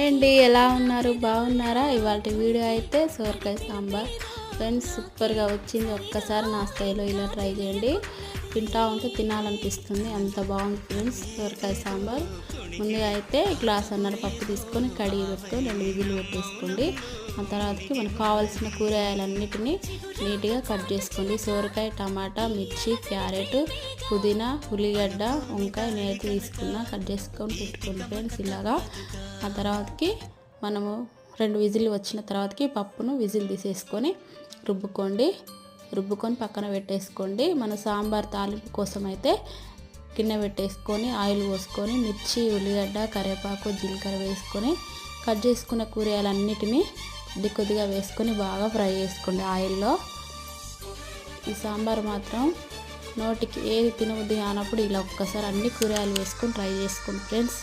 అండి, ఎలా ఉన్నారు? బాగున్నారా? ఇవాళ వీడియో అయితే సోరకాయ సాంబార్ ఫ్రెండ్స్, సూపర్గా వచ్చింది. ఒక్కసారి నా స్టైల్లో ఇలా ట్రై చేయండి. తింటా ఉంటే తినాలనిపిస్తుంది, అంత బాగుంది ఫ్రెండ్స్ సోరకాయ సాంబార్. ముందుగా అయితే గ్లాస్ అన్నర పప్పు తీసుకొని కడిగి పెట్టుకొని 2 విజిల్ పెట్టేసుకోండి. ఆ తర్వాతకి మనకు కావాల్సిన కూరగాయలన్నిటినీ నీట్గా కట్ చేసుకోండి. సోరకాయ, టమాటా, మిర్చి, క్యారెట్, పుదీనా, ఉల్లిగడ్డ, వంకాయ నేతి తీసుకున్న కట్ చేసుకొని పెట్టుకోండి ఫ్రెండ్స్ ఇలాగా. ఆ తర్వాతకి మనము 2 విజిల్ వచ్చిన తర్వాతకి పప్పును విజిల్ తీసేసుకొని రుబ్బుకొని పక్కన పెట్టేసుకోండి. మన సాంబార్ తాలింపు కోసం అయితే గిన్నె పెట్టేసుకొని ఆయిల్ పోసుకొని మిర్చి, ఉల్లిగడ్డ, కరివేపాకు, జీలకర్ర వేసుకొని కట్ చేసుకున్న కూరగాయలన్నిటినీ కొద్దిగా వేసుకొని బాగా ఫ్రై చేసుకోండి ఆయిల్లో. ఈ సాంబార్ మాత్రం నోటికి ఏది తినబుద్ధి కానప్పుడు ఇలా ఒక్కసారి అన్ని కూరగాయలు వేసుకొని ట్రై చేసుకోండి ఫ్రెండ్స్.